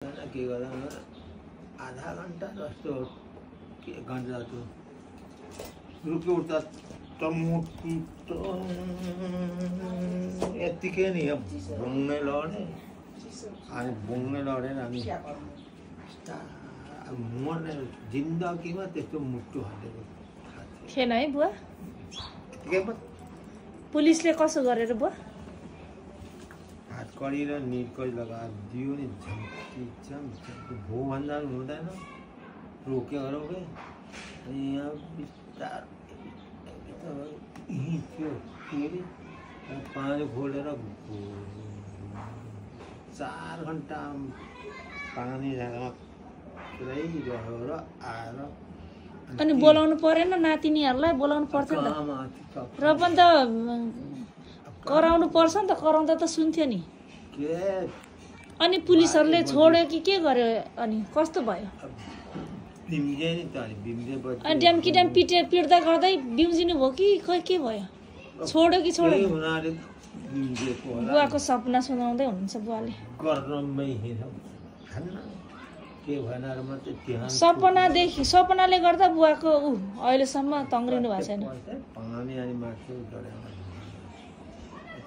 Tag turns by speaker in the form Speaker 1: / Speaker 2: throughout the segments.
Speaker 1: के गर्दा आधा घन्टा जस्तो घन्टा जस्तो रुक्यो उठ्दा टमुटी यत्तिकै नि बुङ्नै लड्ने अनि बुङ्नै लडेर अनि मर्ने जिन्दगीमा त्यस्तो मुटु हालेको
Speaker 2: थिएन है बुवा। पुलिसले कसो गरेर बुवा
Speaker 1: हातकडी र निरकडी लगाएर दियो नि झम्की भोभन्दा हुँदैन रोक्यो रोके अनि यहाँ बिस्तारै थियो फेरि पानी खोलेर 4 घन्टा पानी झागामा पुऱ्याइरह्यो र आएर
Speaker 2: अनि बोलाउनु परेन नातिनीहरूलाई बोलाउनु पर्छ नि त र पनि त कराउनु पर्छ नि त कराउँदा त सुन्थ्यो नि अनि पुलिसहरूले छोड्यो कि के गर्यो अनि कस्तो भयो अनि ड्याम्की ड्याम पिट्दा गर्दै बिउजिनु भयो कि खोइ के भयो छोड्यो कि छोड्यो बुवाको सपना सुनाउँदै हुनुहुन्छ बुवाले सपनाले गर्दा बुवाको अहिलेसम्म तङ्ग्रिनु भएको छैन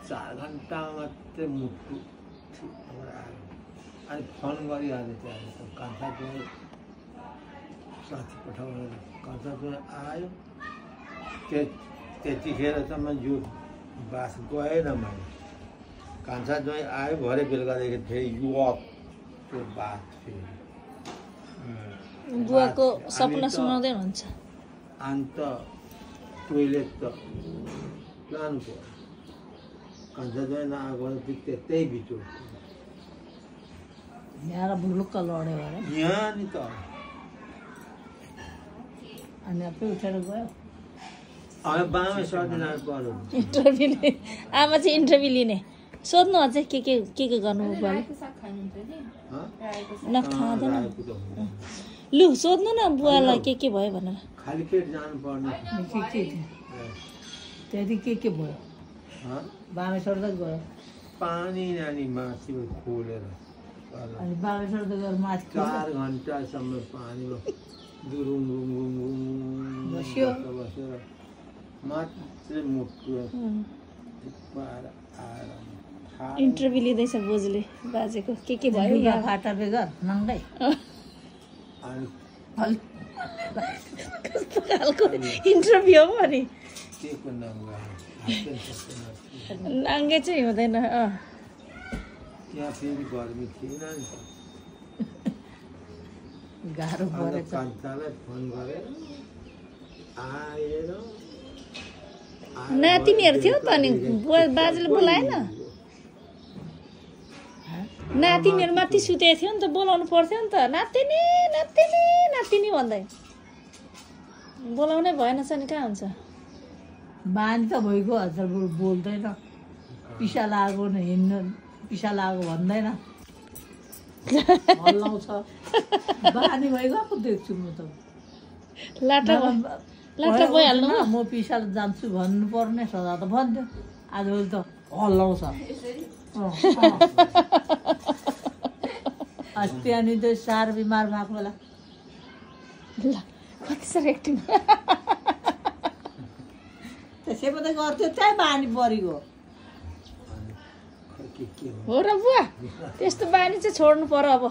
Speaker 1: 4 घन्टा मात्रै मुटु अनि फोन गरिहाल्यो त्यहाँ कान्छा चाहिँ साथी पठाउनु कान्छा चाहिँ आयो त्यतिखेरसम्म यो बास गएन मैले कान्छा चाहिँ आयो भरे बेलुकादेखि फेरि यो त्यो बात फेरि
Speaker 2: बुवाको सपना सुनाउँदै हुनुहुन्छ
Speaker 1: अन्त टोइलेट त लानु पर्यो कान्छा चाहिँ नआएको त्यतै भित्र
Speaker 2: यहाँ बुलुक्क लड्यो अरे
Speaker 1: यहाँ नि त
Speaker 2: अनि आफै उठेर गयो
Speaker 1: अब बामै सर्दिन पर्यो
Speaker 2: इन्टरभ्यू आमा चाहिँ इन्टरभ्यू लिने सोध्नु अझै के गर्नु बुवाले नखाँदैन लु सोध्नु न बुवालाई के भयो भनेर
Speaker 1: खाली पेट जानु पर्ने
Speaker 2: त्यहाँदेखि के भयो बामे सर्दै गयो
Speaker 1: पानी नानी माथि खोलेर
Speaker 2: अनि बामे सर्दै गएर माथि
Speaker 1: 4 घन्टासम्म पानी दुरुङ बस्यो बसेर मात्र मुटु
Speaker 2: इन्टरभ्यू लिँदैछ बोजूले बाजेको के भयो या फाटा बेगर नङ्गै कस्तो खालको इन्टरभ्यू हो अनि
Speaker 1: के को नङ्गा
Speaker 2: नाङ्गे चाहिँ हुँदैन
Speaker 1: त्यहाँ फेरि गर्मी थिएन नि
Speaker 2: गाह्रो परेछ
Speaker 1: कान्छालाई फोन गरेर आएर
Speaker 2: नातिनीहरू थियो त अनि बाजेले बोलाएन नातिनीहरू माथि सुतेको थियो नि त बोलाउनु पर्थ्यो नि त नातिनी नातिनी नातिनी भन्दै बोलाउनै भएन छ नि कहाँ हुन्छ बानी त भइगयो हजुर बोल्दैन पिसा लागेको हिँड्नु पिसा लागेको भन्दैन हल्लाउँछ बानी भइगएको देख्छु म त लाटा भइहाल्नु म पिसा जान्छु भन्नु पर्ने सदा त भन्थ्यो आजभोलि त हल्लाउँछ अस्ति अनि त साह्रो बिमार भएको बेला कति साह्रो एक्टिङ त्यसैमा त गर्थ्यो त्यही बानी परिगयो हो र बुवा त्यस्तो बानी चाहिँ छोड्नु पर्यो अब